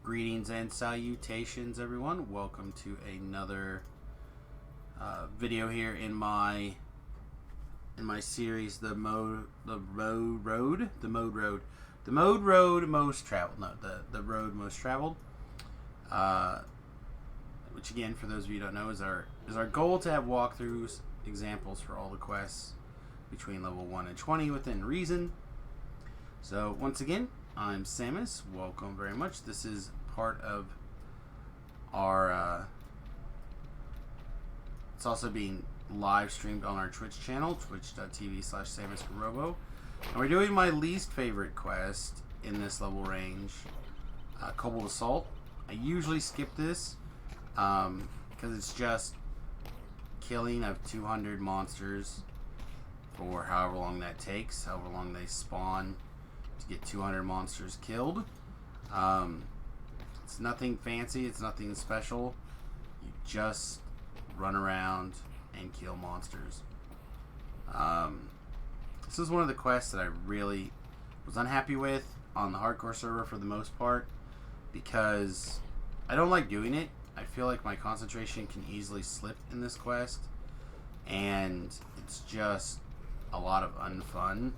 Greetings and salutations, everyone. Welcome to another video here in my series, the road most traveled. No, the road most traveled. Which again, for those of you who don't know, is our goal to have walkthroughs, examples for all the quests between level 1 and 20 within reason. So once again, I'm Samius. Welcome very much. This is part of our it's also being live streamed on our Twitch channel, twitch.tv/SamiusRobo. And we're doing my least favorite quest in this level range, Kobold Assault. I usually skip this because it's just killing of 200 monsters for however long that takes, however long they spawn to get 200 monsters killed. It's nothing fancy, it's nothing special. You just run around and kill monsters. This is one of the quests that I really was unhappy with on the hardcore server for the most part, because I don't like doing it. I feel like my concentration can easily slip in this quest, and it's just a lot of unfun.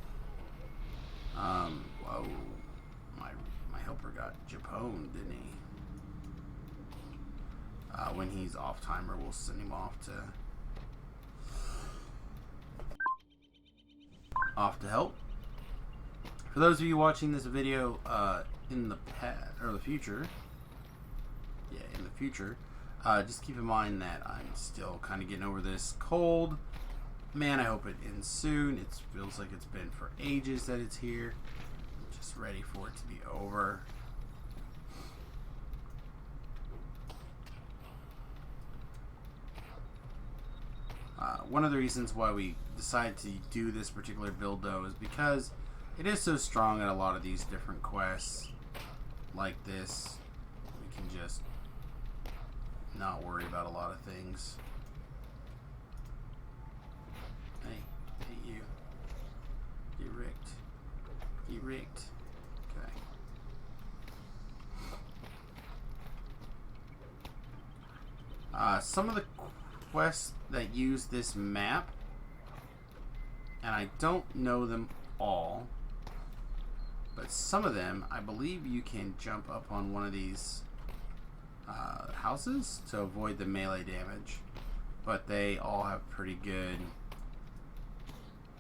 Whoa, my helper got Japoned, didn't he? When he's off timer, we'll send him off to help. For those of you watching this video in the past or the future, just keep in mind that I'm still kind of getting over this cold. Man, I hope it ends soon. It feels like it's been for ages that it's here. I'm just ready for it to be over. One of the reasons why we decided to do this particular build, though, is because it is so strong at a lot of these different quests like this. We can just not worry about a lot of things. Hey, you. You rigged. You rigged. Okay. Some of the quests that use this map, and I don't know them all, but some of them, I believe you can jump up on one of these houses to avoid the melee damage, but they all have pretty good,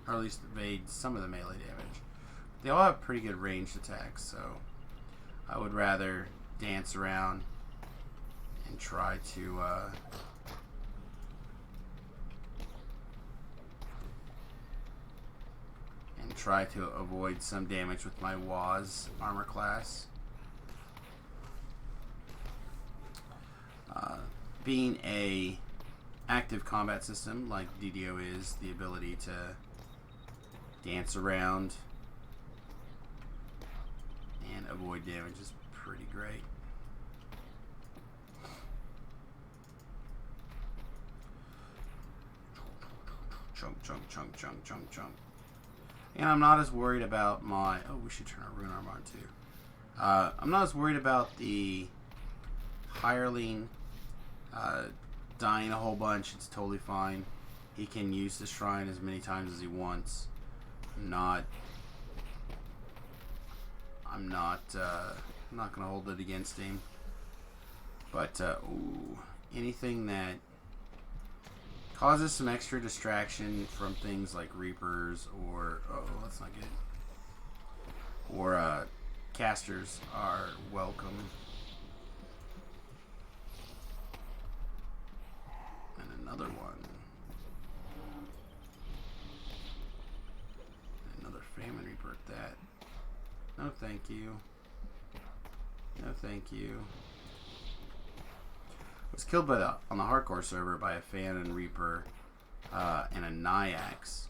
or at least evade some of the melee damage. They all have pretty good ranged attacks, so I would rather dance around and try to avoid some damage with my WAS armor class. Being a active combat system like DDO is, the ability to dance around and avoid damage is pretty great. Chunk, chunk, chunk, chunk, chunk, chunk. And I'm not as worried about my... Oh, we should turn our rune armor on too. I'm not as worried about the hireling dying a whole bunch. It's totally fine. He can use the shrine as many times as he wants. I'm not gonna hold it against him. But anything that causes some extra distraction from things like Reapers or... Oh, that's not good. Or casters are welcome. And another one. Another Famine Reaper at that. No thank you. No thank you. Was killed on the hardcore server by a Famine Reaper and a Nyax.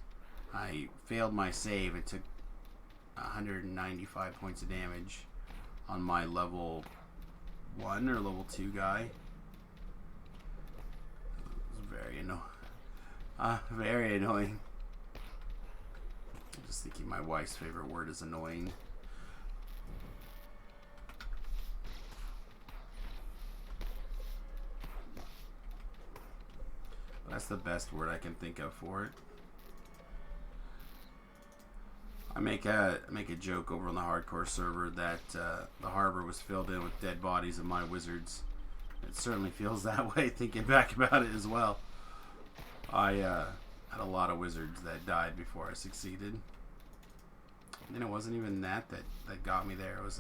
I failed my save and took 195 points of damage on my level 1 or level 2 guy. It was very annoying. Very annoying. I'm just thinking my wife's favorite word is annoying. That's the best word I can think of for it. I make a joke over on the hardcore server that the harbor was filled in with dead bodies of my wizards. It certainly feels that way thinking back about it as well. I had a lot of wizards that died before I succeeded. And it wasn't even that got me there. It was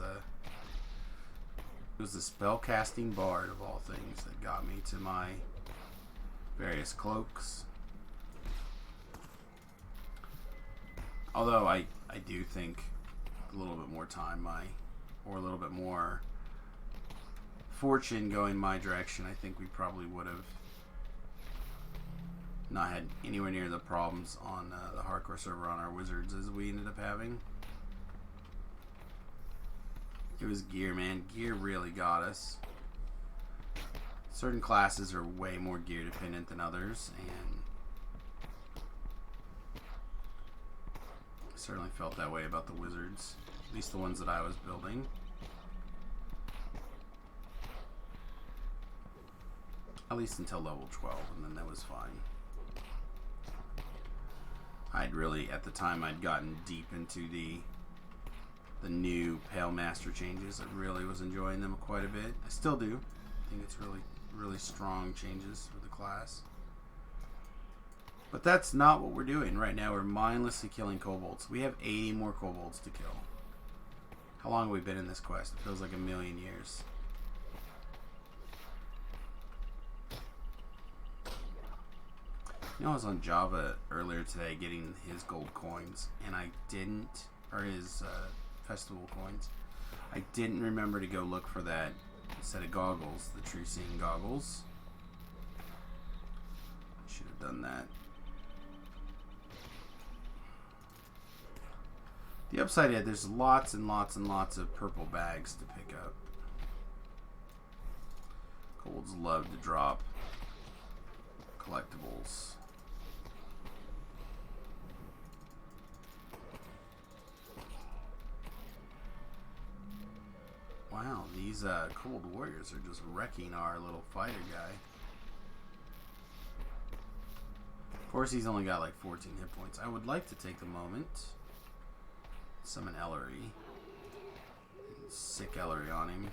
the spellcasting bard of all things that got me to my various cloaks. Although I do think a little bit more time or a little bit more fortune going my direction, I think we probably would have not had anywhere near the problems on the hardcore server on our wizards as we ended up having. It was gear, man. Gear really got us. Certain classes are way more gear dependent than others, and I certainly felt that way about the wizards, at least the ones that I was building. At least until level 12, and then that was fine. I'd really, at the time, I'd gotten deep into the new Pale Master changes. I really was enjoying them quite a bit. I still do. I think it's really strong changes for the class. But that's not what we're doing right now. We're mindlessly killing kobolds. We have 80 more kobolds to kill. How long have we been in this quest? It feels like a million years. You know, I was on Java earlier today getting his gold coins, and I didn't, or his festival coins. I didn't remember to go look for that set of goggles, the true seeing goggles. Should have done that. The upside is there's lots and lots and lots of purple bags to pick up. Kobolds love to drop collectibles. Wow, these Kobold warriors are just wrecking our little fighter guy. Of course, he's only got like 14 hit points. I would like to take the moment, summon Ellery. Sick Ellery on him.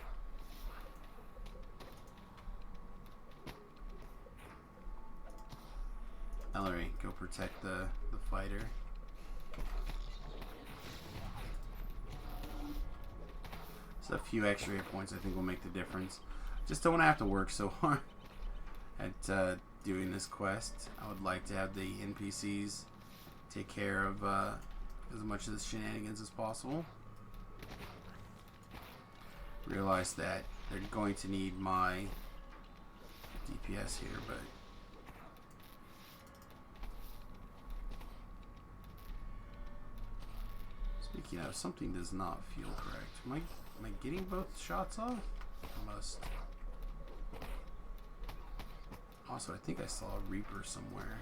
Ellery, go protect the fighter. So a few extra hit points I think will make the difference. Just don't want to have to work so hard at doing this quest. I would like to have the NPCs take care of as much of the shenanigans as possible. Realize that they're going to need my DPS here, but speaking of, something does not feel correct. Am I getting both shots off? I must. Also, I think I saw a Reaper somewhere.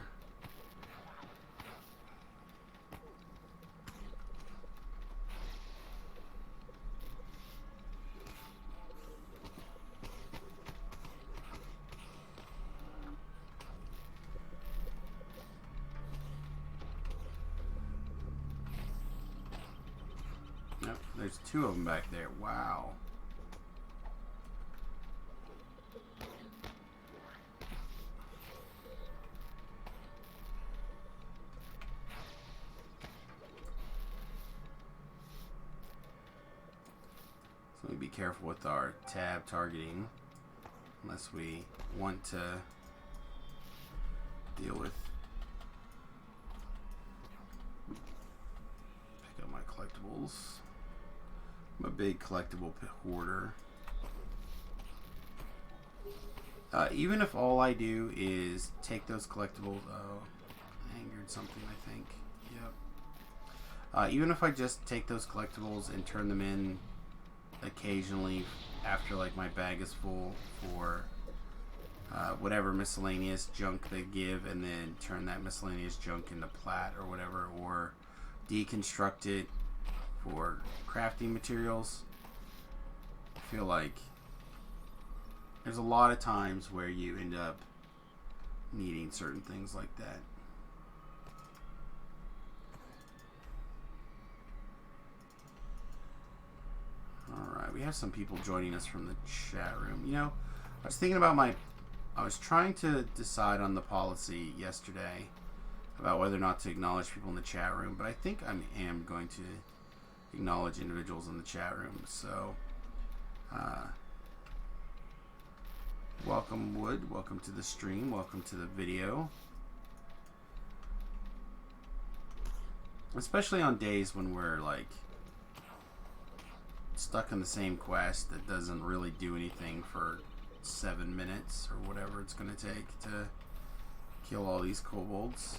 Yep, there's two of them back there. Wow. So we be careful with our tab targeting unless we want to deal with. Pick up my collectibles. I'm a big collectible hoarder. Even if all I do is take those collectibles, I angered something, I think. Yep. Even if I just take those collectibles and turn them in occasionally after like my bag is full for whatever miscellaneous junk they give, and then turn that miscellaneous junk into plat or whatever, or deconstruct it for crafting materials. I feel like there's a lot of times where you end up needing certain things like that. Alright, we have some people joining us from the chat room. You know, I was thinking about I was trying to decide on the policy yesterday about whether or not to acknowledge people in the chat room, but I think I am going to acknowledge individuals in the chat room. So, welcome Wood, welcome to the stream, welcome to the video. Especially on days when we're like stuck in the same quest that doesn't really do anything for 7 minutes or whatever it's going to take to kill all these kobolds.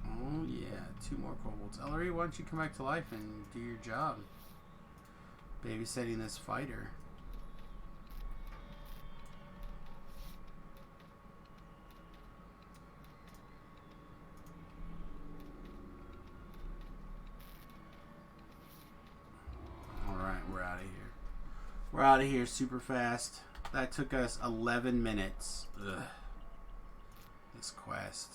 Oh yeah, 2 more kobolds. Ellery, why don't you come back to life and do your job? Babysitting this fighter. We're out of here super fast. That took us 11 minutes. Ugh. This quest.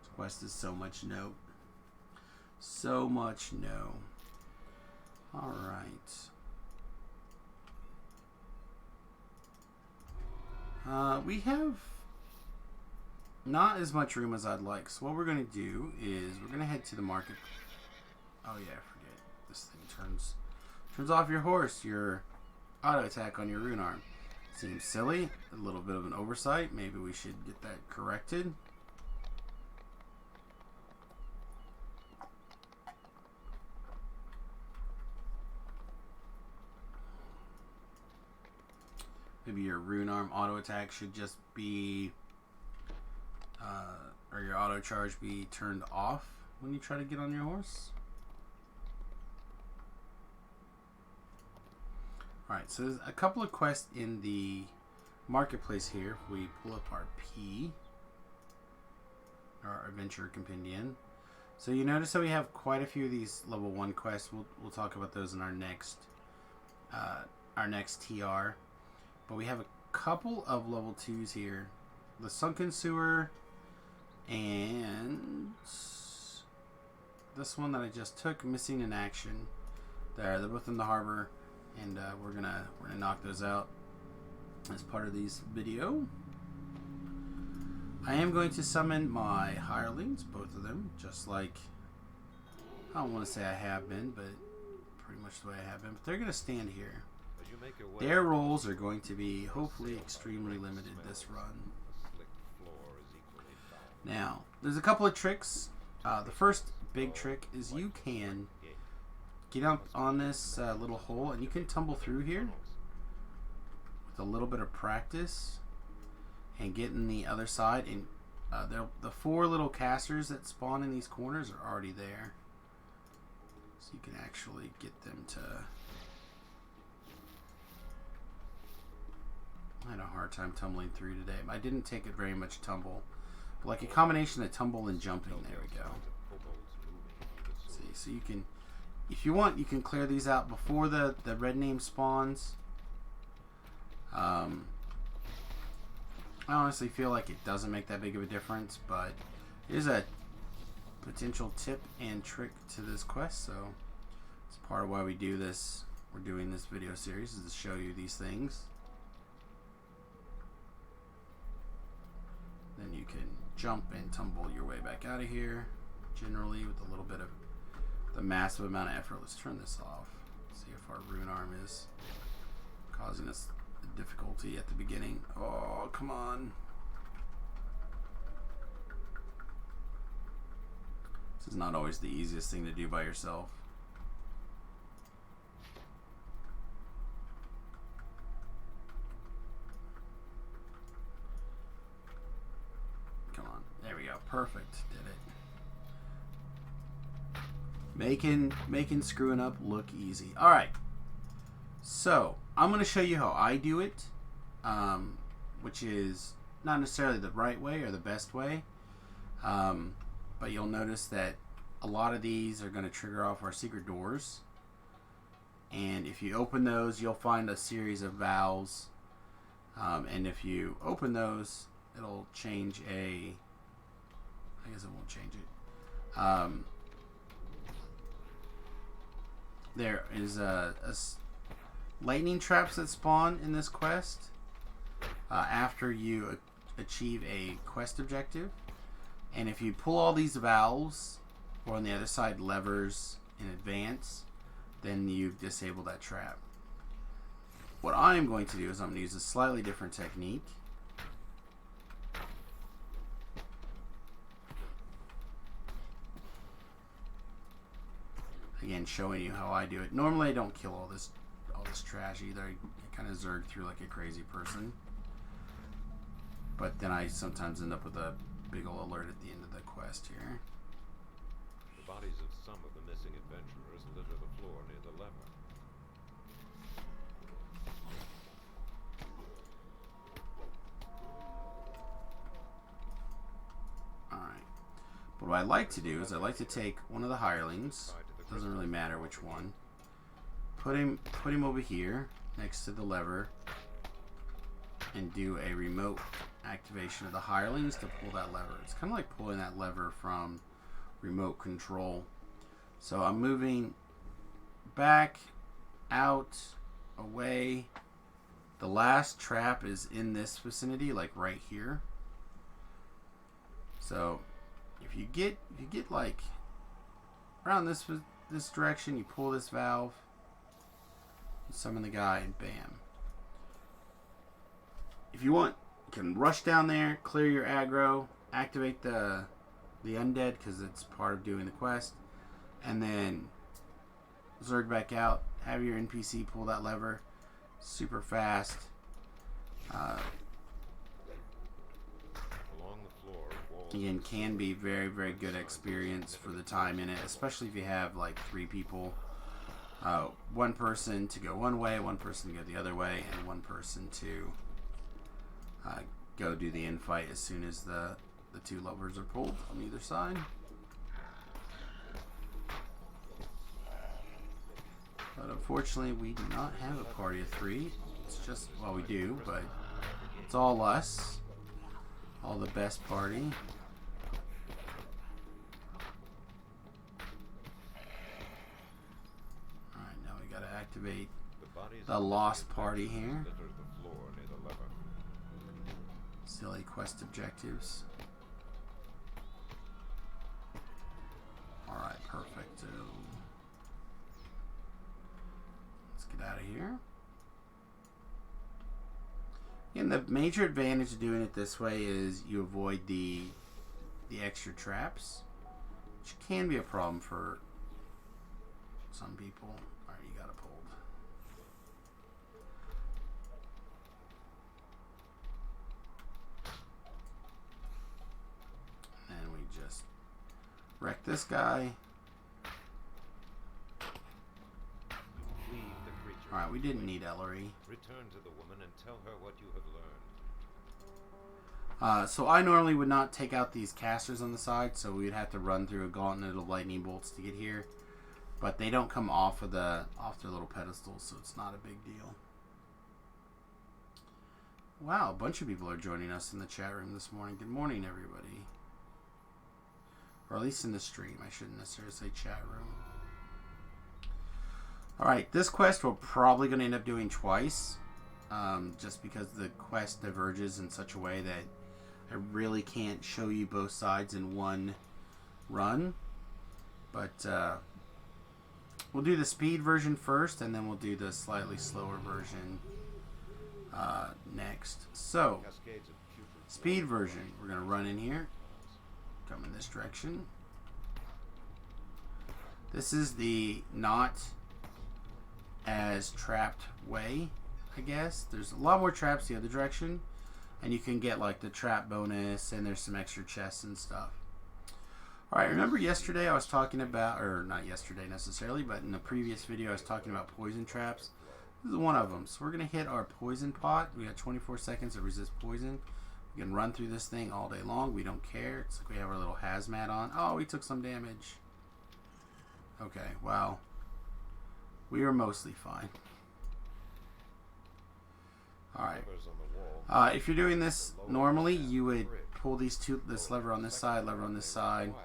This quest is so much no. So much no. Alright. We have not as much room as I'd like. So what we're going to do is we're going to head to the market. Oh yeah, forget. This thing turns off your horse, your auto attack on your rune arm. Seems silly, a little bit of an oversight. Maybe we should get that corrected. Maybe your rune arm auto attack should just be, or your auto charge be turned off when you try to get on your horse. Alright, so there's a couple of quests in the marketplace here. If we pull up our P, our adventure compendium. So you notice that we have quite a few of these level 1 quests. We'll talk about those in our next TR. But we have a couple of level 2s here. The Sunken Sewer and this one that I just took, Missing in Action. They're both in the harbor. And we're gonna knock those out as part of these video. I am going to summon my hirelings, both of them, just like I don't want to say I have been, but pretty much the way I have been. But they're gonna stand here. Their roles are going to be hopefully extremely limited this run. Now, there's a couple of tricks. The first big trick is you can get up on this little hole, and you can tumble through here with a little bit of practice and get in the other side. And the 4 little casters that spawn in these corners are already there, so you can actually get them to. I had a hard time tumbling through today. I didn't take it very much tumble, but like a combination of tumble and jumping. There we go. See, so you can. If you want, you can clear these out before the red name spawns. I honestly feel like it doesn't make that big of a difference, but it is a potential tip and trick to this quest, so it's part of why we do this. We're doing this video series is to show you these things. Then you can jump and tumble your way back out of here, generally with a little bit of the massive amount of effort. Let's turn this off. See if our rune arm is causing us difficulty at the beginning. Oh, come on. This is not always the easiest thing to do by yourself. Come on. There we go. Perfect. Did it. Making screwing up look easy. Alright. So, I'm going to show you how I do it, which is not necessarily the right way or the best way. But you'll notice that a lot of these are going to trigger off our secret doors. And if you open those, you'll find a series of valves. And if you open those, it'll change I guess it won't change it. There is a lightning traps that spawn in this quest after you achieve a quest objective. And if you pull all these valves, or on the other side levers in advance, then you've disabled that trap. What I am going to do is I'm going to use a slightly different technique. Again, showing you how I do it. Normally I don't kill all this trash either. I kind of zerg through like a crazy person. But then I sometimes end up with a big ol' alert at the end of the quest here. The bodies of some of the missing adventurers litter the floor near the lever. Alright. But what I like to do is I like to take one of the hirelings. Doesn't really matter which one. Put him over here next to the lever and do a remote activation of the hirelings to pull that lever. It's kind of like pulling that lever from remote control. So I'm moving back, out, away. The last trap is in this vicinity, like right here. So if you get like around this direction, you pull this valve, you summon the guy, and bam. If you want, you can rush down there, clear your aggro, activate the undead because it's part of doing the quest, and then zerg back out, have your NPC pull that lever, super fast. Again, can be very, very good experience for the time in it, especially if you have like 3 people. One person to go one way, one person to go the other way, and one person to go do the infight as soon as the 2 levers are pulled on either side. But unfortunately, we do not have a party of 3. It's just, well, we do, but it's all us. All the best party. Alright, now we gotta activate the lost party here. Silly quest objectives. Alright, perfect. Let's get out of here. And the major advantage of doing it this way is you avoid the extra traps, which can be a problem for some people. Alright, you got it pulled. And we just wreck this guy. Alright, we didn't need Ellery. Return to the woman and tell her what you have learned. So I normally would not take out these casters on the side, so we'd have to run through a gauntlet of lightning bolts to get here. But they don't come off of their little pedestals, so it's not a big deal. Wow, a bunch of people are joining us in the chat room this morning. Good morning, everybody. Or at least in the stream. I shouldn't necessarily say chat room. Alright, this quest we're probably going to end up doing twice. Just because the quest diverges in such a way that I really can't show you both sides in one run. But we'll do the speed version first, and then we'll do the slightly slower version next. So, speed version. We're going to run in here. Come in this direction. This is the not as trapped way, I guess. There's a lot more traps the other direction, and you can get like the trap bonus, and there's some extra chests and stuff. Alright, remember yesterday I was talking about, or not yesterday necessarily, but in the previous video I was talking about poison traps. This is one of them. So we're going to hit our poison pot. We got 24 seconds to resist poison. We can run through this thing all day long. We don't care. It's like we have our little hazmat on. Oh, we took some damage. Okay, well, we were mostly fine. Alright. If you're doing this normally, you would pull this lever on this side, lever on this side,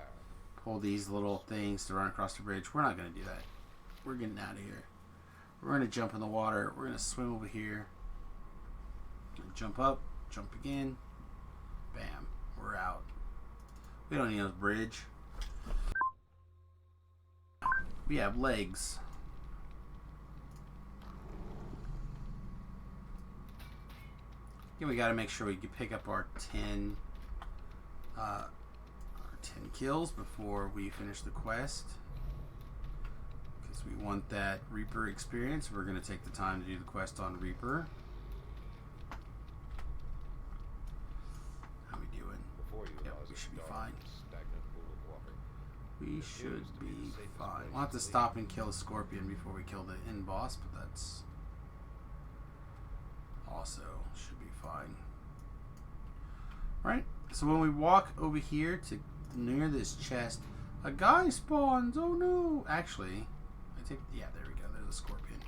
pull these little things to run across the bridge. We're not going to do that. We're getting out of here. We're going to jump in the water. We're going to swim over here. Jump up, jump again. Bam. We're out. We don't need a bridge. We have legs. Again, we got to make sure we can pick up our 10 kills before we finish the quest. Because we want that Reaper experience. We're going to take the time to do the quest on Reaper. How we doing? Yep, we should be fine. We should be fine. We'll have to stop and kill a scorpion before we kill the end boss, but that's also should be fine. Right? So when we walk over here to near this chest, a guy spawns. Oh no! Actually, yeah, there we go. There's a scorpion.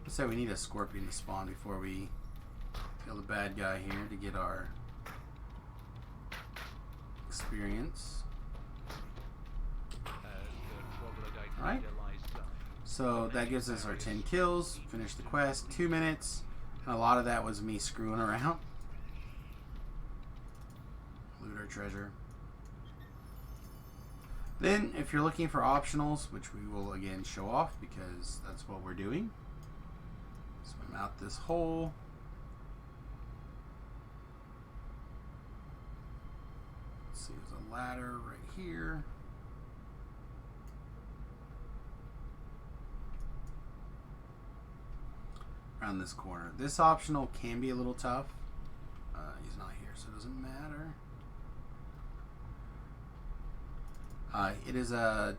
Let's say we need a scorpion to spawn before we kill the bad guy here to get our experience. Alright, so that gives us our 10 kills, finish the quest, 2 minutes, and a lot of that was me screwing around. Loot our treasure. Then, if you're looking for optionals, which we will again show off because that's what we're doing, swim out this hole. Let's see, there's a ladder right here. Around this corner. This optional can be a little tough. He's not here, so it doesn't matter. It is an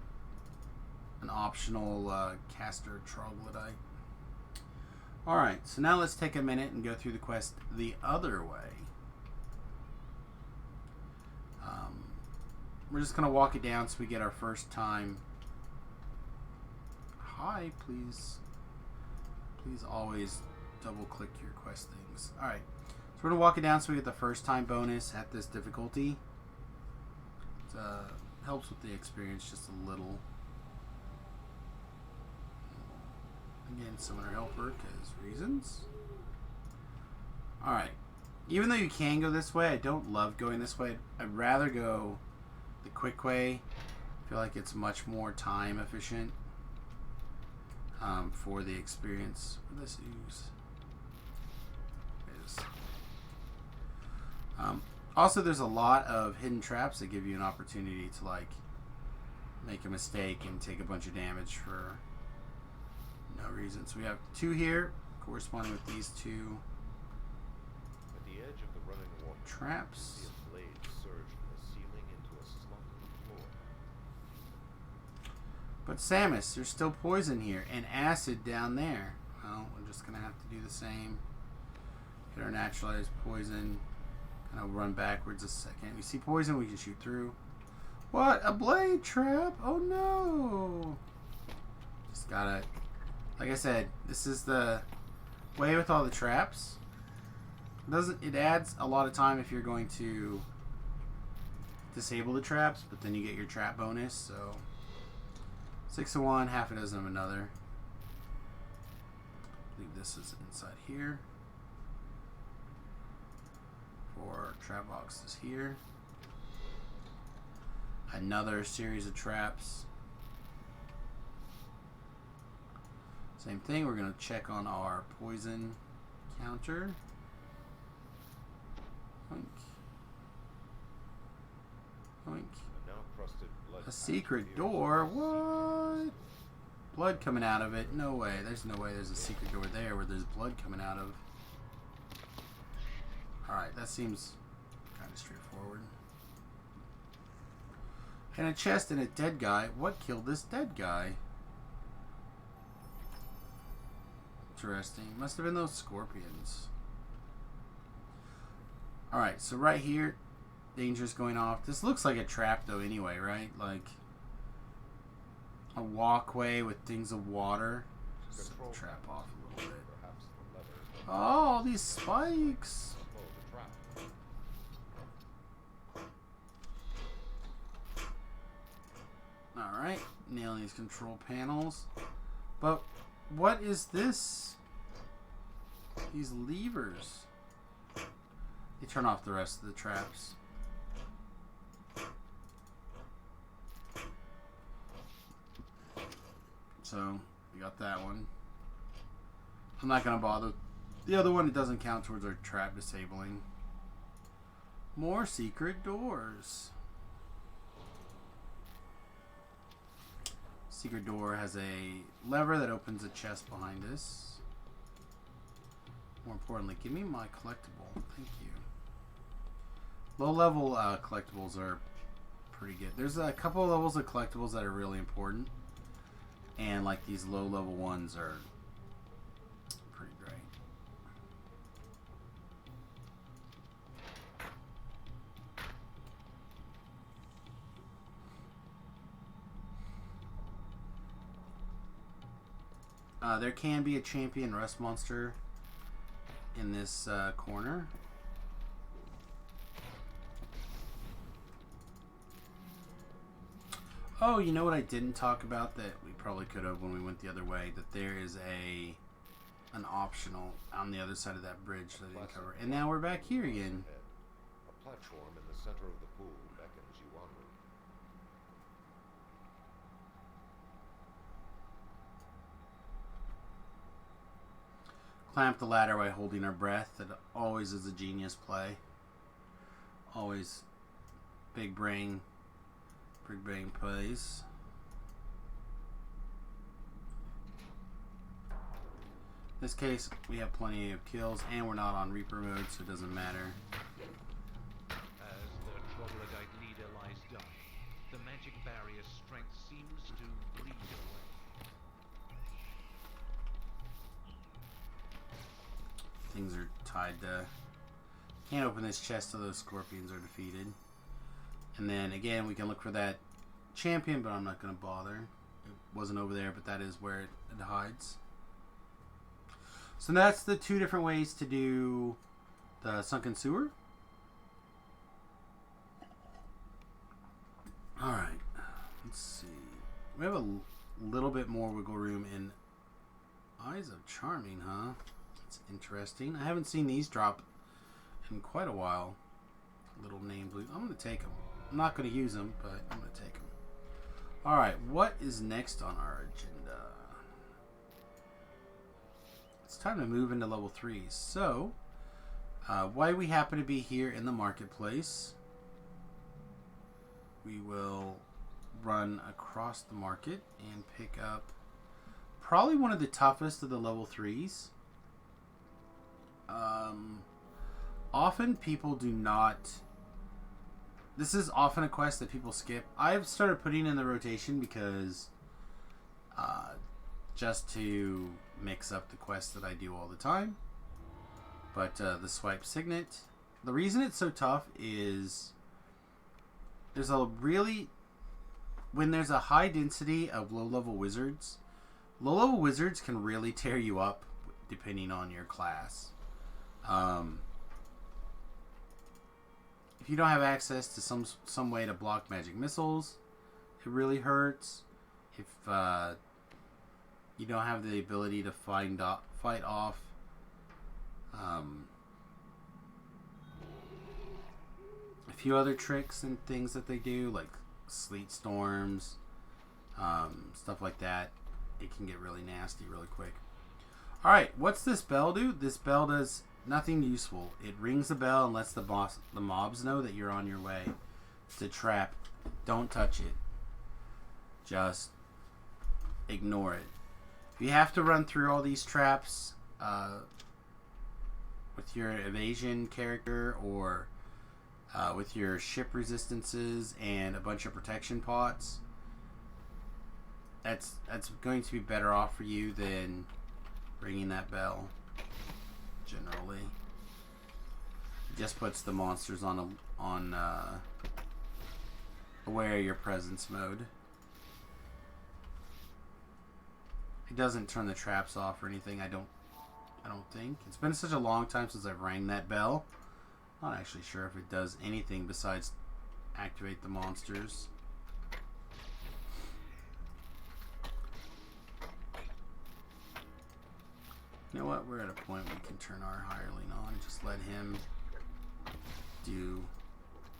optional caster troglodyte. Alright, so now let's take a minute and go through the quest the other way. We're just going to walk it down so we get our first time. Hi, please. Please always double click your quest things. Alright, so we're going to walk it down so we get the first time bonus at this difficulty. It helps with the experience just a little. Again, summoner helper because reasons. Alright, even though you can go this way, I don't love going this way. I'd rather go the quick way. I feel like it's much more time efficient. For the experience. What does this use? Also, there's a lot of hidden traps that give you an opportunity to like make a mistake and take a bunch of damage for no reason. So we have 2 here, corresponding with these 2 At the edge of the running water, traps. a blade surged from the ceiling into a slump on the floor. But Samius, there's still poison here and acid down there. Well, we're just gonna have to do the same. Hit our naturalized poison. Kind of run backwards a second. We see poison, we can shoot through. What? A blade trap? Oh no! Just gotta, like I said, this is the way with all the traps. It adds a lot of time if you're going to disable the traps, but then you get your trap bonus. So 6 of one, half a dozen of another. I believe this is inside here. 4 trap boxes here. Another series of traps. Same thing, we're going to check on our poison counter. Oink. Oink. A secret door? What? Blood coming out of it? No way. There's no way there's a secret door there where there's blood coming out of. Alright, that seems kind of straightforward. And a chest and a dead guy. What killed this dead guy? Interesting. Must have been those scorpions. Alright, so right here, danger's going off. This looks like a trap though anyway, right? Like a walkway with things of water. Just set the trap off a little bit. Oh, all these spikes. Alright, nailing these control panels. But what is this? These levers. They turn off the rest of the traps. So, we got that one. I'm not going to bother. The other one, it doesn't count towards our trap disabling. More secret doors. Secret door has a lever that opens a chest behind us. More importantly, give me my collectible. Thank you. Low level collectibles are pretty good. There's a couple of levels of collectibles that are really important. And like these low level ones are pretty great. There can be a champion rust monster in this corner. Oh, you know what I didn't talk about that we probably could have when we went the other way? That there is an optional on the other side of that bridge that I didn't cover. And now we're back here again. A platform in the center of the pool beckons you onward. Clamp the ladder by holding our breath. That always is a genius play. Always big brain plays. In this case, we have plenty of kills, and we're not on Reaper mode, so it doesn't matter. As the troglodyte leader lies dying, the magic barrier's strength seems to bleed away. Things are tied to... Can't open this chest till those scorpions are defeated. And then, again, we can look for that champion, but I'm not going to bother. It wasn't over there, but that is where it hides. So that's the two different ways to do the Sunken Sewer. Alright, let's see. We have a little bit more wiggle room in Eyes of Charming, huh? That's interesting. I haven't seen these drop in quite a while. Little names. I'm going to take them. I'm not going to use them, but I'm going to take them. Alright, what is next on our agenda? It's time to move into level 3. So, why we happen to be here in the marketplace, we will run across the market and pick up probably one of the toughest of the level 3s. Often people do not... This is often a quest that people skip. I've started putting in the rotation because just to mix up the quests that I do all the time. But the Swiped Signet, the reason it's so tough is there's a really... When there's a high density of low-level wizards can really tear you up depending on your class. If you don't have access to some way to block magic missiles, it really hurts. If you don't have the ability to fight off a few other tricks and things that they do, like sleet storms, stuff like that, it can get really nasty really quick. Alright, what's this bell do? This bell does nothing useful. It rings the bell and lets the mobs know that you're on your way. It's a trap. Don't touch it. Just ignore it. If you have to run through all these traps with your evasion character or with your ship resistances and a bunch of protection pots, that's going to be better off for you than ringing that bell. Generally, Just puts the monsters on aware your presence mode. It doesn't turn the traps off or anything. I don't think. It's been such a long time since I've rang that bell. I'm not actually sure if it does anything besides activate the monsters. You know what? We're at a point where we can turn our hireling on and just let him do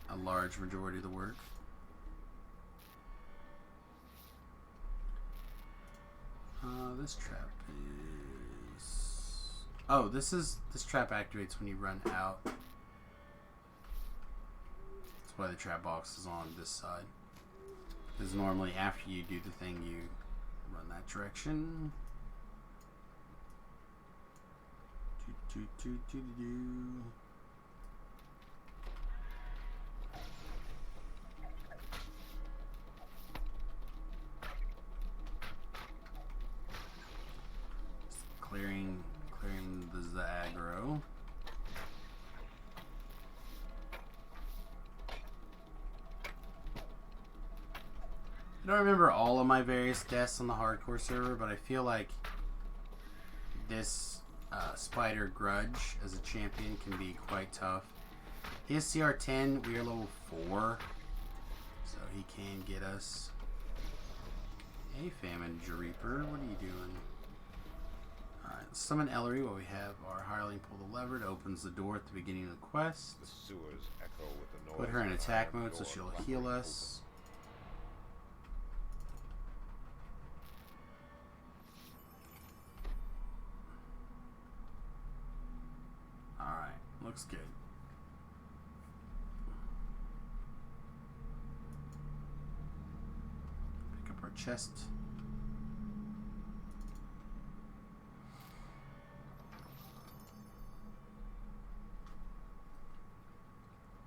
a large majority of the work. This trap is... Oh, this trap activates when you run out. That's why the trap box is on this side. Because normally after you do the thing, you run that direction. Clearing the aggro. I don't remember all of my various deaths on the hardcore server, but I feel like this Spider Grudge as a champion can be quite tough. He is CR 10, we are level 4, so he can get us. Hey, Famine Reaper, what are you doing? Alright, summon Ellery while we have our hireling pull the lever. It opens the door at the beginning of the quest. The sewers echo with the noise. Put her in of the attack iron mode so door she'll lumbering heal open. us. Alright, looks good. Pick up our chest.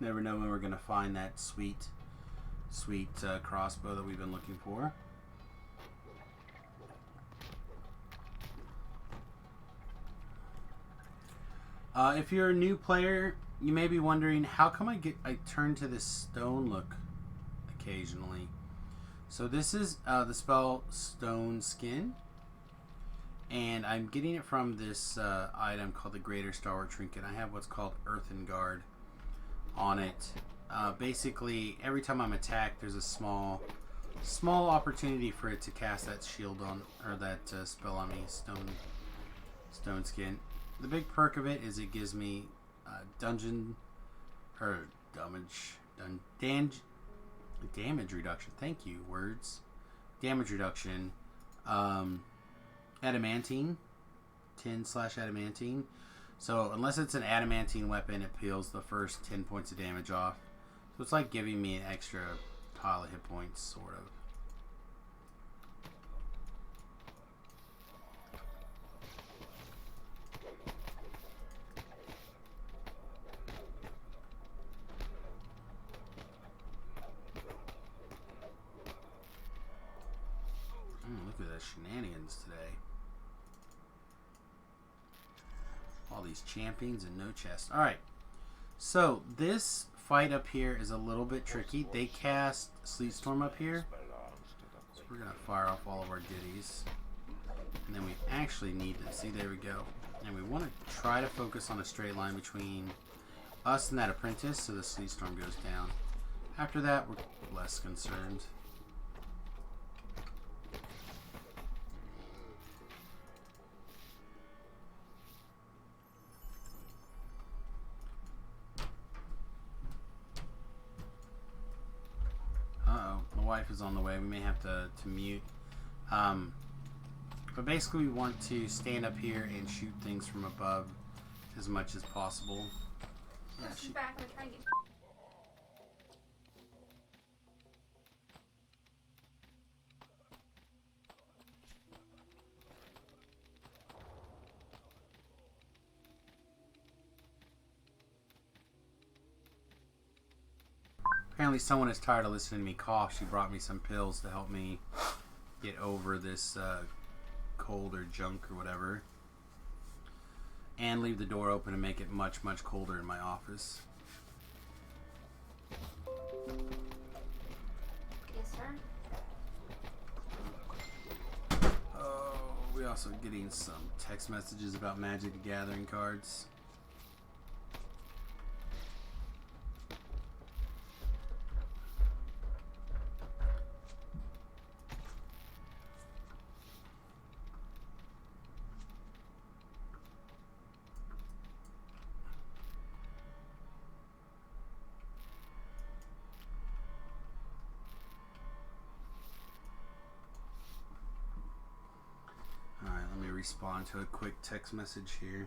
Never know when we're going to find that sweet crossbow that we've been looking for. If you're a new player, you may be wondering, how come I turn to this stone look occasionally? So this is the spell Stone Skin, and I'm getting it from this item called the Greater Stalwart Trinket. I have what's called Earthen Guard on it. Basically, every time I'm attacked, there's a small opportunity for it to cast that shield on, or that spell on me, Stone Skin. The big perk of it is it gives me damage reduction. Thank you, words. Damage reduction. Adamantine. 10/adamantine. So unless it's an adamantine weapon, it peels the first 10 points of damage off. So it's like giving me an extra pile of hit points, sort of. Look at the shenanigans today. All these champions and no chest. Alright. So, this fight up here is a little bit tricky. They cast Sleet Storm up here. So we're going to fire off all of our ditties. And then we actually need to... See, there we go. And we want to try to focus on a straight line between us and that apprentice so the Sleet Storm goes down. After that, we're less concerned. Wife is on the way. We may have to mute. But basically we want to stand up here and shoot things from above as much as possible. Yeah, She's back. I'm trying to get... Apparently someone is tired of listening to me cough. She brought me some pills to help me get over this cold or junk or whatever. and leave the door open and make it much, much colder in my office. Yes, sir. Oh, we're also getting some text messages about Magic the Gathering cards. Alright, let me respond to a quick text message here.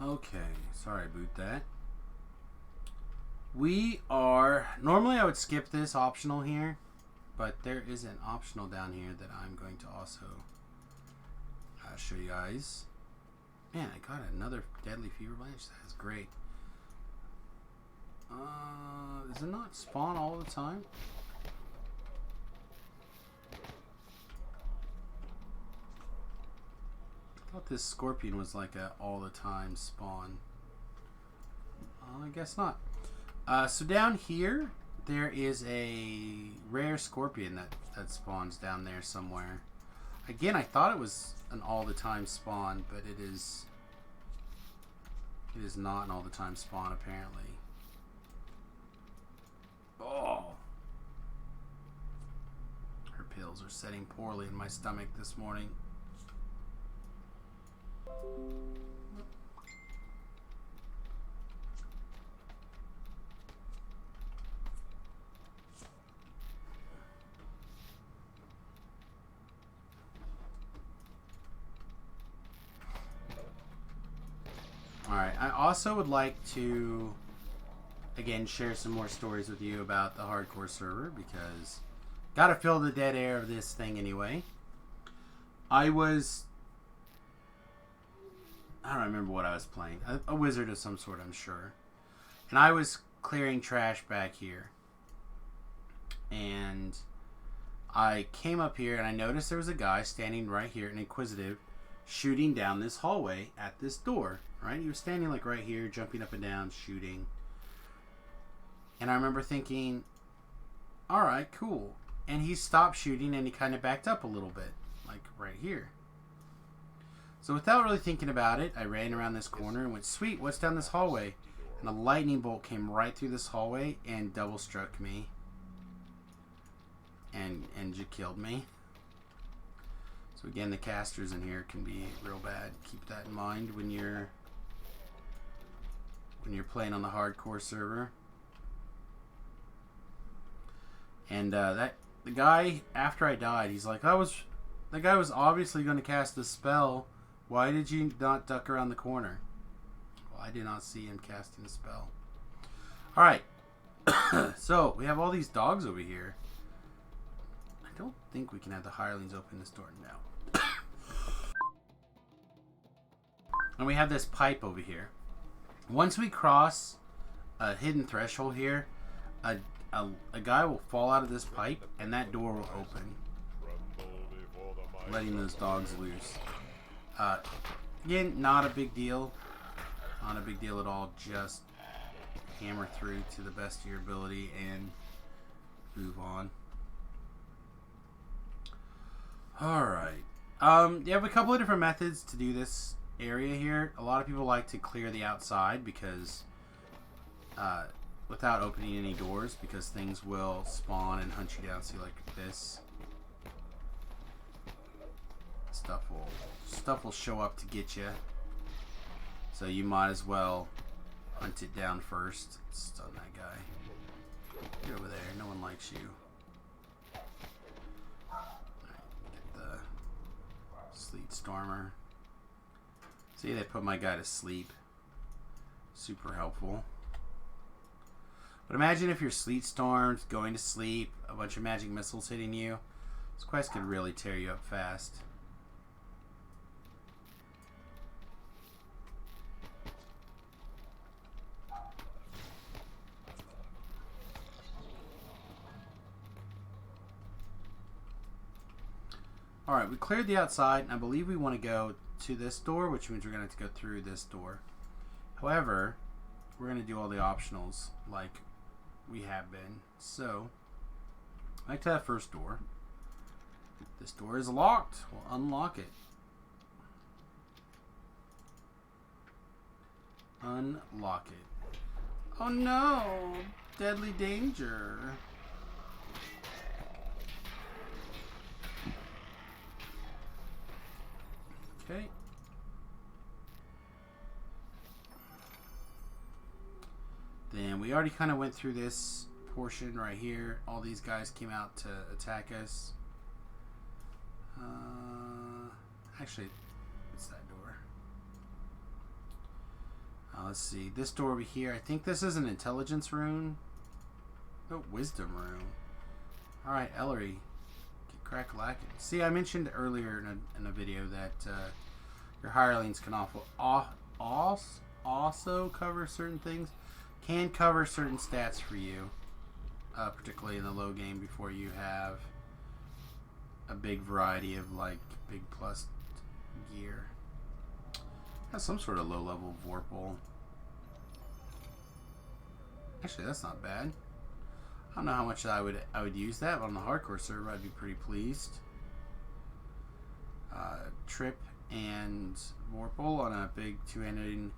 Okay, sorry about that. We are... Normally I would skip this optional here, but there is an optional down here that I'm going to also show you guys. Man, I got another Deadly Fever Blanch. That's great. Does it not spawn all the time? I thought this Scorpion was like a all the time spawn. I guess not. So down here, there is a rare Scorpion that spawns down there somewhere. Again, I thought it was an all the time spawn, but it is not an all the time spawn apparently. Oh, her pills are setting poorly in my stomach this morning. Alright, I also would like to, again, share some more stories with you about the hardcore server, because gotta fill the dead air of this thing anyway. I don't remember what I was playing. A wizard of some sort, I'm sure. And I was clearing trash back here. And I came up here and I noticed there was a guy standing right here, an inquisitive, shooting down this hallway at this door. Right? He was standing like right here, jumping up and down, shooting. And I remember thinking, alright, cool. And he stopped shooting and he kind of backed up a little bit. Like right here. So without really thinking about it, I ran around this corner and went, sweet, what's down this hallway? And a lightning bolt came right through this hallway and double struck me. And killed me. So again, the casters in here can be real bad. Keep that in mind when you're playing on the hardcore server. And the guy, after I died, he's like, the guy was obviously going to cast a spell. Why did you not duck around the corner? Well, I did not see him casting a spell. Alright. So, we have all these dogs over here. I don't think we can have the hirelings open this door now. And we have this pipe over here. Once we cross a hidden threshold here, a guy will fall out of this pipe and that door will open, letting those dogs loose. Again, not a big deal. Not a big deal at all. Just hammer through to the best of your ability and move on. Alright. You have a couple of different methods to do this area here. A lot of people like to clear the outside because without opening any doors, because things will spawn and hunt you down. See, like this. Stuff will show up to get you. So you might as well hunt it down first. Stun that guy. Get over there. No one likes you. Get the Sleet Stormer. See, they put my guy to sleep. Super helpful. But imagine if your Sleet Storm's going to sleep, a bunch of magic missiles hitting you. This quest could really tear you up fast. Alright, we cleared the outside, and I believe we want to go to this door, which means we're going to have to go through this door. However, we're going to do all the optionals like we have been. So, back to that first door. This door is locked. We'll unlock it. Unlock it. Oh no! Deadly danger. Okay. Then we already kind of went through this portion right here. All these guys came out to attack us. Actually, it's that door. Let's see. This door over here, I think this is an intelligence rune. Oh, wisdom rune. Alright, Ellery. Get crack-lacking. See, I mentioned earlier in a video that your hirelings can also cover certain things. Can cover certain stats for you. Particularly in the low game before you have a big variety of like big plus gear. Has some sort of low level Vorpal. Actually, that's not bad. I don't know how much I would use that, but on the hardcore server I'd be pretty pleased. Trip and Vorpal on a big two-handed.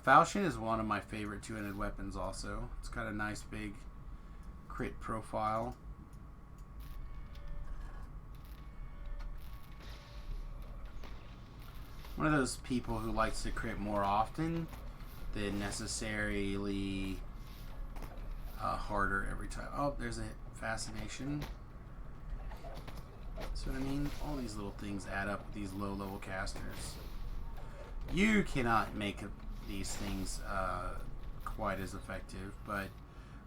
Falchion is one of my favorite two-handed weapons also. It's got a nice big crit profile. One of those people who likes to crit more often than necessarily harder every time. Oh, there's a fascination. See what I mean? All these little things add up with these low-level casters. You cannot make these things quite as effective, but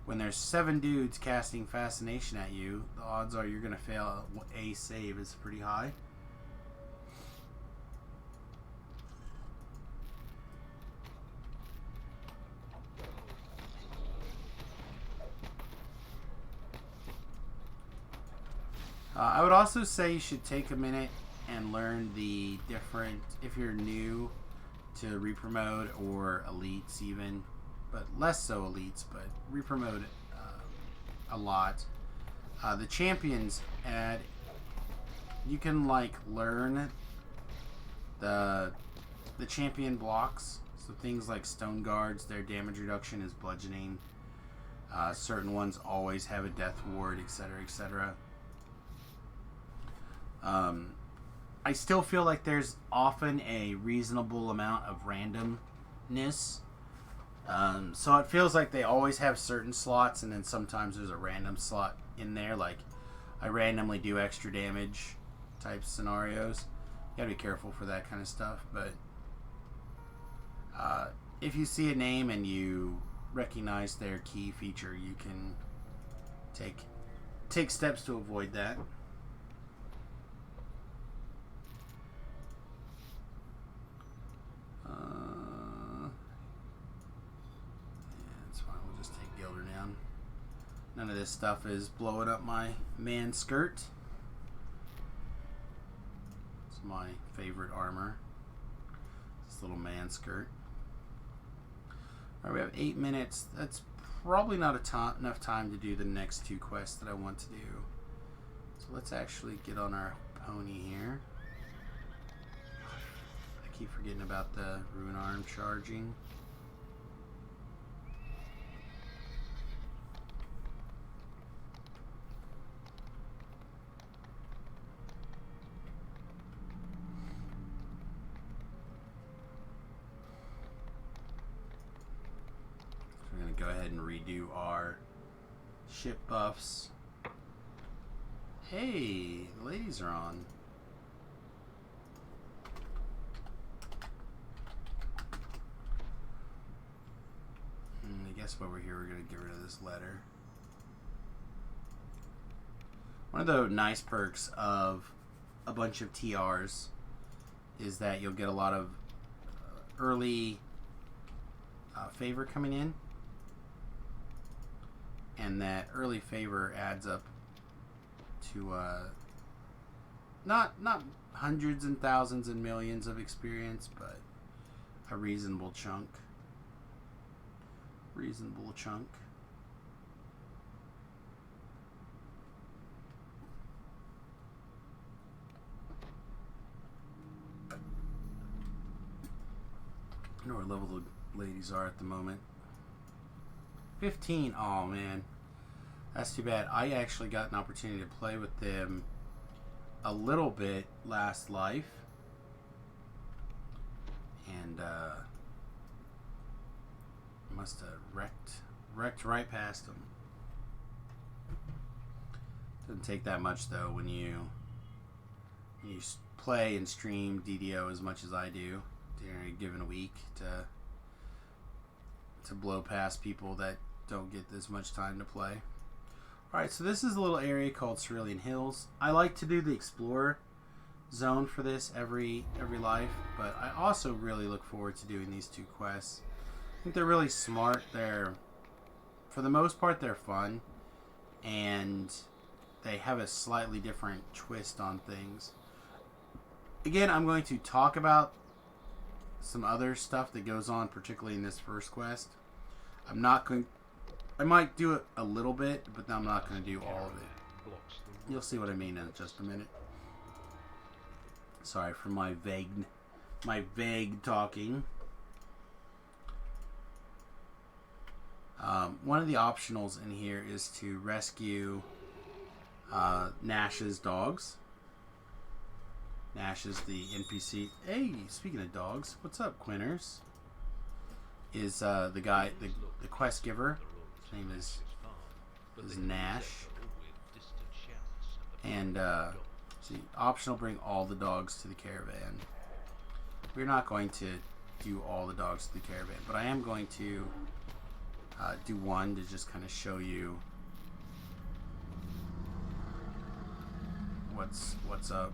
when there's 7 dudes casting fascination at you, the odds are you're going to fail a save is pretty high. I would also say you should take a minute and learn the different, if you're new to Reaper mode or elites even, but less so elites, but Reaper mode a lot. The champions add, you can like learn the champion blocks, so things like stone guards, their damage reduction is bludgeoning. Certain ones always have a death ward, etc., etc. I still feel like there's often a reasonable amount of randomness. So it feels like they always have certain slots, and then sometimes there's a random slot in there. Like, I randomly do extra damage type scenarios. You gotta be careful for that kind of stuff. But if you see a name and you recognize their key feature, you can take steps to avoid that. None of this stuff is blowing up my man skirt. It's my favorite armor. This little man skirt. Alright, we have 8 minutes. That's probably not enough time to do the next 2 quests that I want to do. So let's actually get on our pony here. I keep forgetting about the rune arm charging. go ahead and redo our ship buffs. Hey, the ladies are on. I guess while we're here, we're going to get rid of this letter. One of the nice perks of a bunch of TRs is that you'll get a lot of early favor coming in, and that early favor adds up to not hundreds and thousands and millions of experience, but a reasonable chunk. I know what level the ladies are at the moment. 15. Oh man, that's too bad. I actually got an opportunity to play with them a little bit last life, and must have wrecked right past them. Doesn't take that much though when you play and stream DDO as much as I do during a given week to blow past people that don't get this much time to play. Alright, so this is a little area called Cerulean Hills. I like to do the Explorer zone for this every life, but I also really look forward to doing these two quests. I think they're really smart. For the most part, they're fun, and they have a slightly different twist on things. Again, I'm going to talk about some other stuff that goes on, particularly in this first quest. I might do it a little bit, but I'm not going to do all of it. You'll see what I mean in just a minute. Sorry for my vague talking. One of the optionals in here is to rescue Nash's dogs. Nash is the NPC. Hey, speaking of dogs, what's up, Quinners? Is the guy, the quest giver. His name is Nash. And see, optional, bring all the dogs to the caravan. We're not going to do all the dogs to the caravan, but I am going to do one to just kind of show you what's up.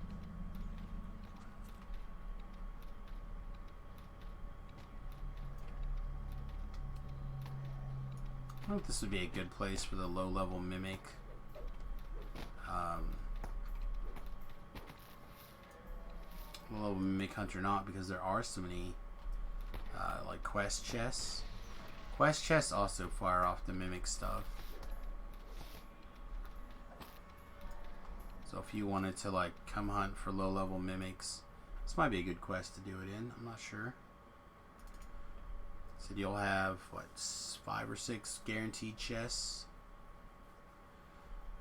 I don't know if this would be a good place for the low-level mimic. Low-level mimic hunter not, because there are so many like quest chests. Quest chests also fire off the mimic stuff. So if you wanted to like come hunt for low-level mimics, this might be a good quest to do it in. I'm not sure. So you'll have what, 5 or 6 guaranteed chests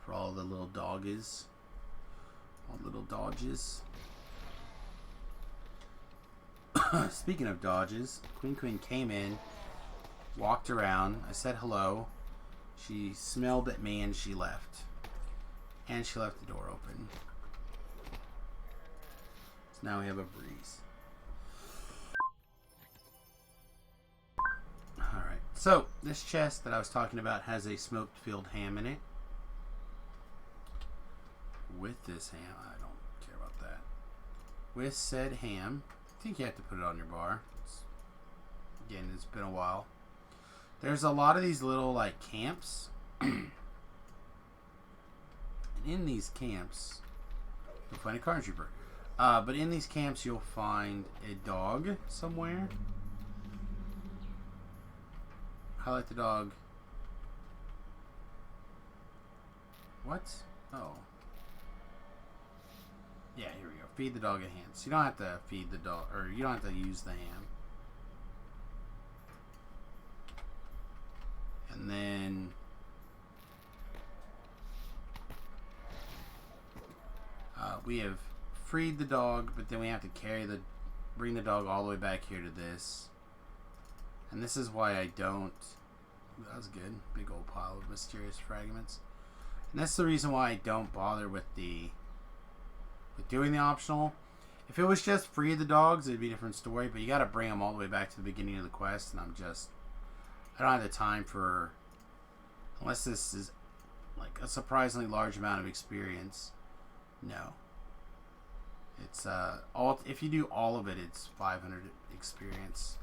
for all the little doggies, all the little dodges. Speaking of dodges, Queen came in, walked around. I said hello. She smelled at me and she left. And she left the door open. So now we have a breeze. Alright, so this chest that I was talking about has a smoked field ham in it. With this ham, I don't care about that. With said ham, I think you have to put it on your bar. Again, it's been a while. There's a lot of these little like camps. And in these camps, you'll find a Carnage Reaper. But in these camps, you'll find a dog somewhere. Highlight the dog. What? Oh. Yeah, here we go. Feed the dog a ham. So you don't have to feed the dog, or you don't have to use the ham. And then we have freed the dog, but then we have to bring the dog all the way back here to this. And this is why I don't That was good. Big old pile of mysterious fragments. And that's the reason why I don't bother with doing the optional. If it was just free of the dogs, it'd be a different story. But you got to bring them all the way back to the beginning of the quest, and I don't have the time for, unless this is like a surprisingly large amount of experience. No. It's if you do all of it, it's 500 experience.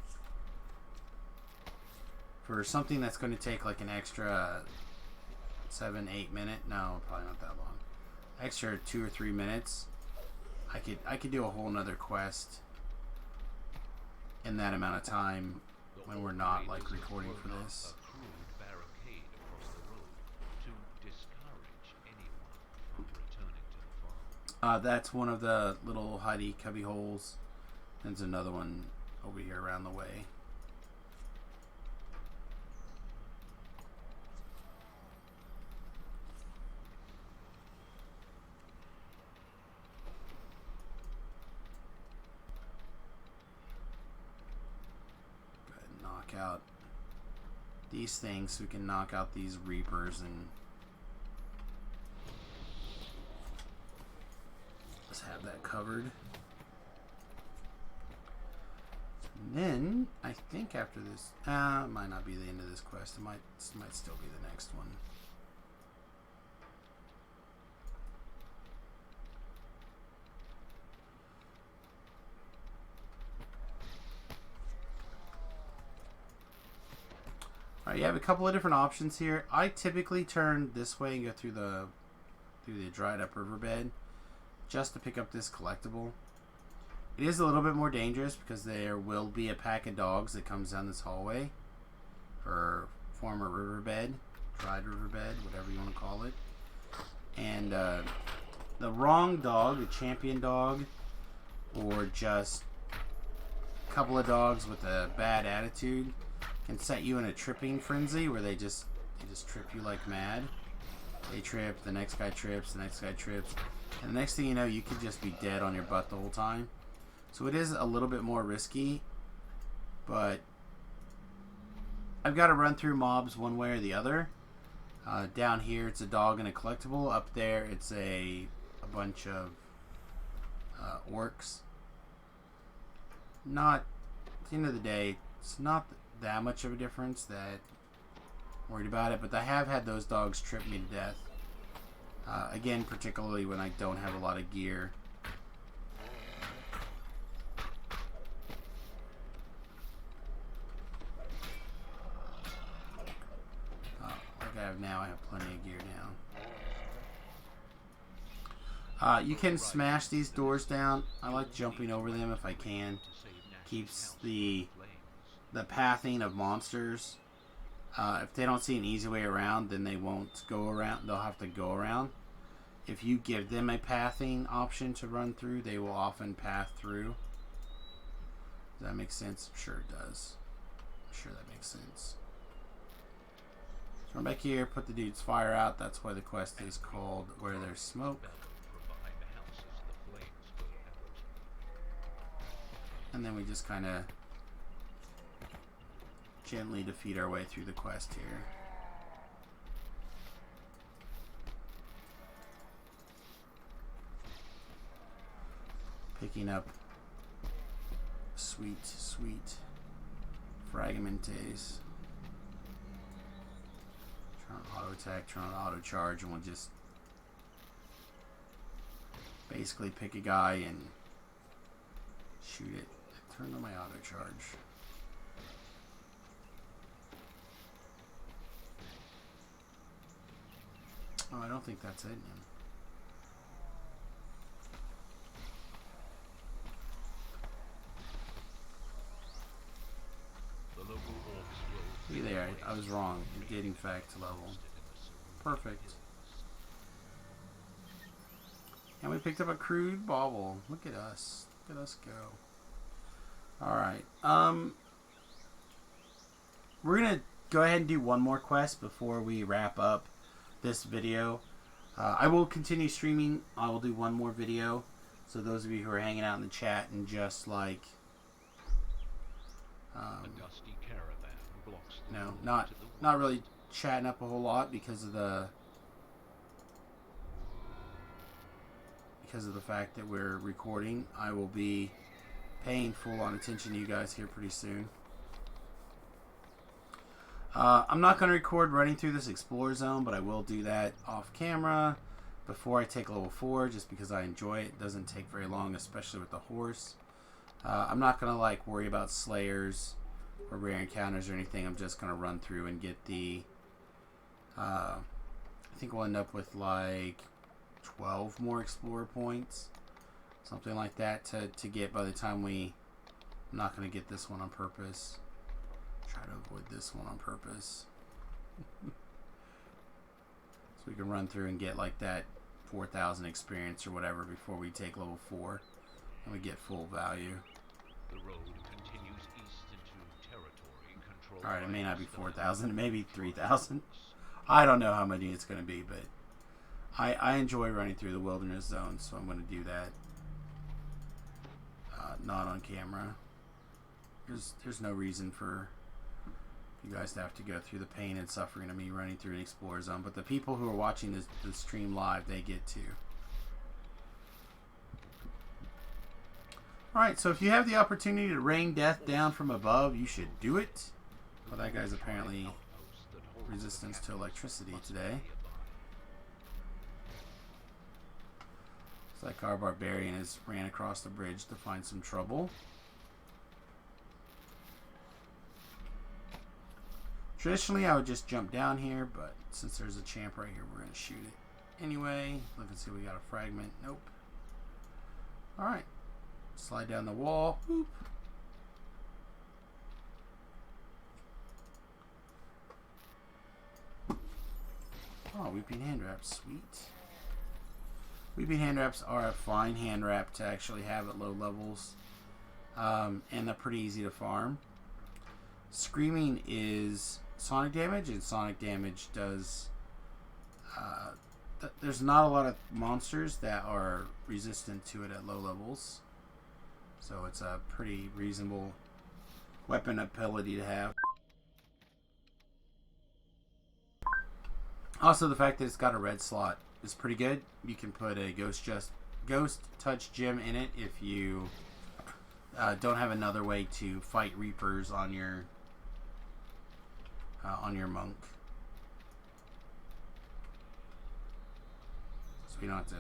For something that's going to take like an extra 7-8 minute, no, probably not that long. Extra 2 or 3 minutes. I could do a whole nother quest in that amount of time when we're not like recording for this. That's one of the little hidey cubby holes. There's another one over here around the way. Go ahead and knock out these things so we can knock out these reapers and let's have that covered. And then I think after this, it might not be the end of this quest. It might still be the next one. All right, you have a couple of different options here. I typically turn this way and go through the dried up riverbed just to pick up this collectible. It is a little bit more dangerous because there will be a pack of dogs that comes down this hallway or former riverbed, dried riverbed, whatever you want to call it. And the wrong dog, the champion dog, or just a couple of dogs with a bad attitude can set you in a tripping frenzy where they just trip you like mad. They trip, the next guy trips, the next guy trips. And the next thing you know, you could just be dead on your butt the whole time. So it is a little bit more risky, but I've got to run through mobs one way or the other. Down here, it's a dog and a collectible. Up there, it's a bunch of orcs. Not, at the end of the day, it's not that much of a difference that I'm worried about it, but I have had those dogs trip me to death. Again, particularly when I don't have a lot of gear. Like I have now, I have plenty of gear now. You can smash these doors down. I like jumping over them if I can. Keeps the pathing of monsters. If they don't see an easy way around, then they won't go around. They'll have to go around. If you give them a pathing option to run through, they will often path through. Does that make sense? I'm sure it does. I'm sure that makes sense. So run back here, put the dude's fire out. That's why the quest is called Where There's Smoke. And then we just kind of gently defeat our way through the quest here. Picking up sweet fragmentes. Turn on auto attack, turn on auto charge, and we'll just basically pick a guy and shoot it. Turn on my auto charge. Oh, I don't think that's it. See there, I was wrong. It did in fact level. Perfect. And we picked up a crude bauble. Look at us. Look at us go. Alright. We're gonna go ahead and do one more quest before we wrap up this video. I will continue streaming. I will do one more video. So those of you who are hanging out in the chat and just like a dusty caravan blocks the no, road not to the not really chatting up a whole lot because of the fact that we're recording. I will be paying full on attention to you guys here pretty soon. I'm not going to record running through this Explorer Zone, but I will do that off camera before I take level 4, just because I enjoy it. It doesn't take very long, especially with the horse. I'm not going to like worry about slayers or rare encounters or anything. I'm just going to run through and get the I think we'll end up with like 12 more Explorer points, something like that, to get by the time I'm not going to get this one on purpose. Try to avoid this one on purpose. So we can run through and get like that 4,000 experience or whatever before we take level 4 and we get full value. The road continues east into territory controlled. Alright, it may not be 4,000, it may be 3,000. I don't know how many it's going to be, but I enjoy running through the wilderness zone, so I'm going to do that. Not on camera. There's no reason for you guys to have to go through the pain and suffering of me running through an Explorer Zone, but the people who are watching this stream live, they get to. Alright, so if you have the opportunity to rain death down from above, you should do it. Well, that guy's apparently resistance to electricity today. It's like our barbarian has ran across the bridge to find some trouble. Traditionally, I would just jump down here, but since there's a champ right here, we're going to shoot it. Anyway, look and see, we got a fragment. Nope. Alright. Slide down the wall. Boop. Oh, Weeping Hand Wraps. Sweet. Weeping Hand Wraps are a fine hand wrap to actually have at low levels. And they're pretty easy to farm. Screaming is sonic damage, and sonic damage does... there's not a lot of monsters that are resistant to it at low levels. So it's a pretty reasonable weapon ability to have. Also, the fact that it's got a red slot is pretty good. You can put a Ghost Touch gem in it if you don't have another way to fight Reapers on your monk. So you don't have to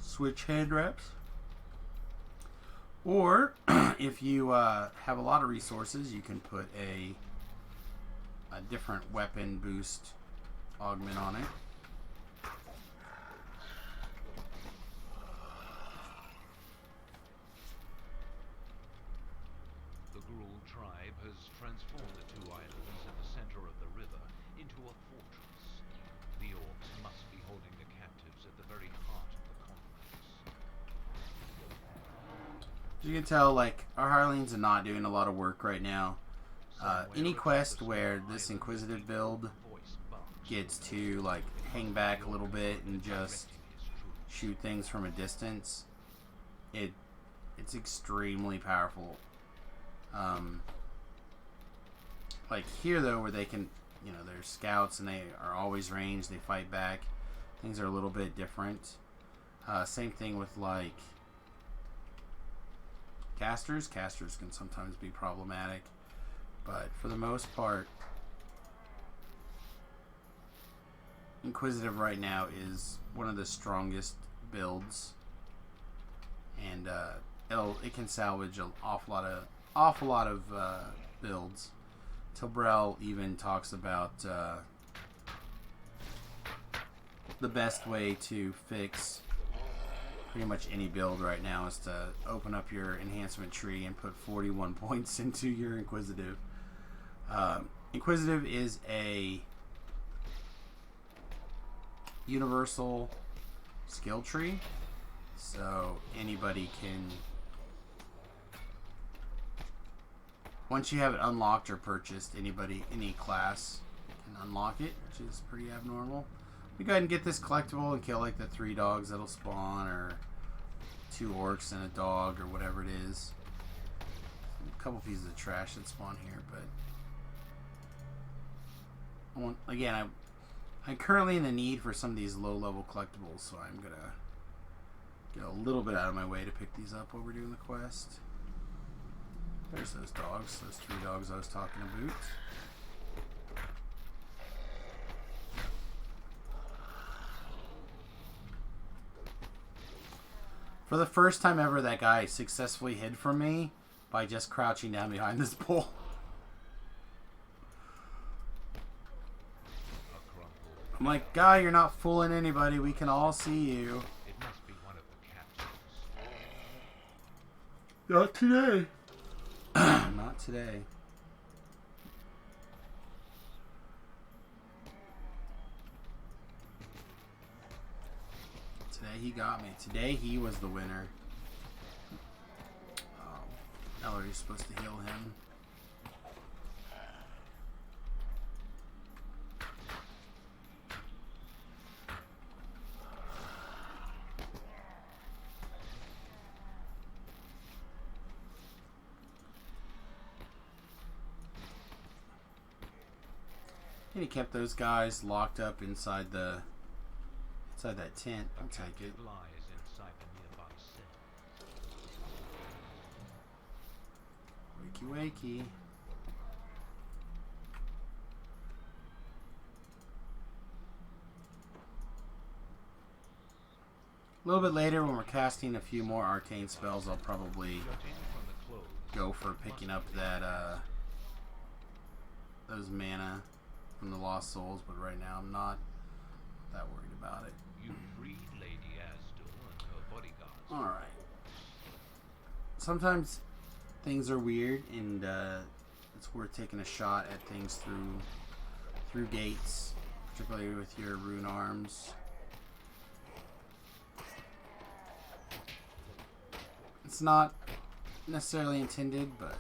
switch hand wraps. Or if you have a lot of resources, you can put a different weapon boost augment on it. The Gruul tribe has transformed the two islands in the center of the river into a fortress. The orcs must be holding the captives at the very heart of the complex. As you can tell, like, our Hirelings are not doing a lot of work right now. Any quest where this Inquisitive build gets to, like, hang back a little bit and just shoot things from a distance, it's extremely powerful. Like here, though, where they can, you know, they're scouts and they are always ranged, they fight back. Things are a little bit different. Same thing with, like, casters. Casters can sometimes be problematic, but for the most part, Inquisitive right now is one of the strongest builds, and it can salvage an awful lot of builds. Tilbrell even talks about the best way to fix pretty much any build right now is to open up your enhancement tree and put 41 points into your Inquisitive. Inquisitive is a universal skill tree, so anybody can, once you have it unlocked or purchased, any class can unlock it, which is pretty abnormal. We go ahead and get this collectible and kill like the 3 dogs that'll spawn, or 2 orcs and a dog, or whatever it is. A couple pieces of trash that spawn here, but I'm currently in the need for some of these low-level collectibles, so I'm going to get a little bit out of my way to pick these up while we're doing the quest. There's those dogs, those 3 dogs I was talking about. For the first time ever, that guy successfully hid from me by just crouching down behind this pole. I'm like, guy, you're not fooling anybody. We can all see you. It must be one of the captives. Not today. Not today. Today he got me. Today he was the winner. Oh, Ellery's supposed to heal him. And he kept those guys locked up inside that tent. I'll take it. Lies inside the nearby cell. Wakey wakey. A little bit later, when we're casting a few more arcane spells, I'll probably go for picking up that those mana from the Lost Souls, but right now I'm not that worried about it. You freed Lady Asdor and her bodyguards. Alright. Sometimes things are weird, and it's worth taking a shot at things through gates, particularly with your rune arms. It's not necessarily intended, but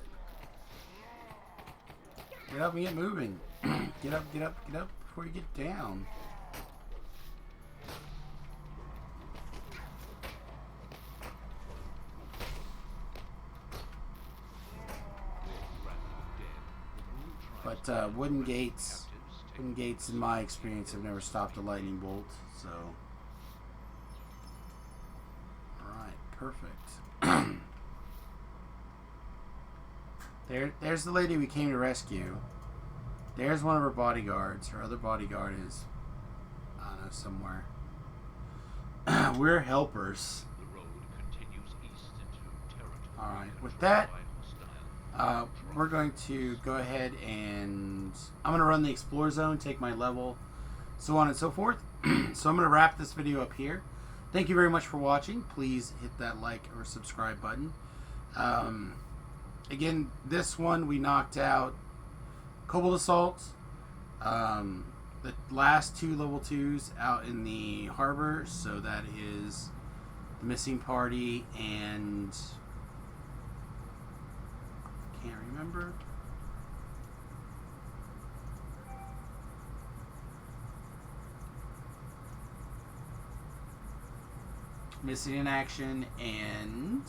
get up and get moving. Get up, get up, get up before you get down. But wooden gates, in my experience, have never stopped a lightning bolt. So, all right, perfect. There's the lady we came to rescue. There's one of her bodyguards. Her other bodyguard is, I don't know, somewhere. We're helpers. The road continues east into territory. All right, with that, we're going to go ahead and I'm going to run the Explore Zone, take my level, so on and so forth. So I'm going to wrap this video up here. Thank you very much for watching. Please hit that like or subscribe button. Again, this one we knocked out Kobold Assault, the last 2 level 2s out in the harbor, so that is the missing party and can't remember. Missing in action and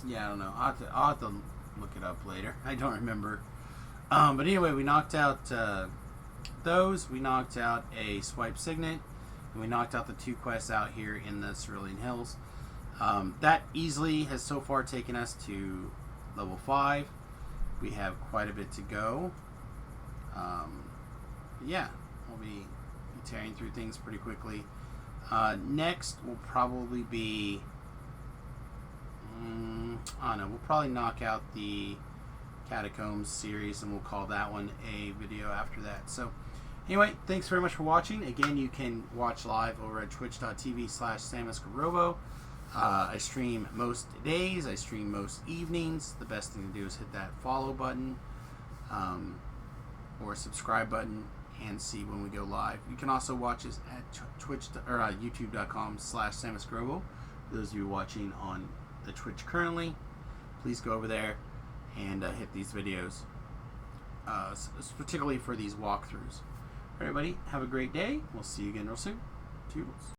yeah, I don't know. I'll have to look it up later. I don't remember. But anyway, we knocked out those. We knocked out a Swiped Signet. And we knocked out the 2 quests out here in the Cerulean Hills. That easily has so far taken us to level 5. We have quite a bit to go. Yeah, we'll be tearing through things pretty quickly. Next will probably be... I don't know, we'll probably knock out the Catacombs series and we'll call that one a video after that. So anyway, thanks very much for watching. Again, you can watch live over at twitch.tv/SamiusGarobo. I stream most days, I stream most evenings. The best thing to do is hit that follow button or subscribe button and see when we go live. You can also watch us at youtube.com/SamiusGarobo. Those of you watching on the Twitch currently, please go over there and hit these videos, particularly for these walkthroughs. Everybody, have a great day. We'll see you again real soon. Toodles.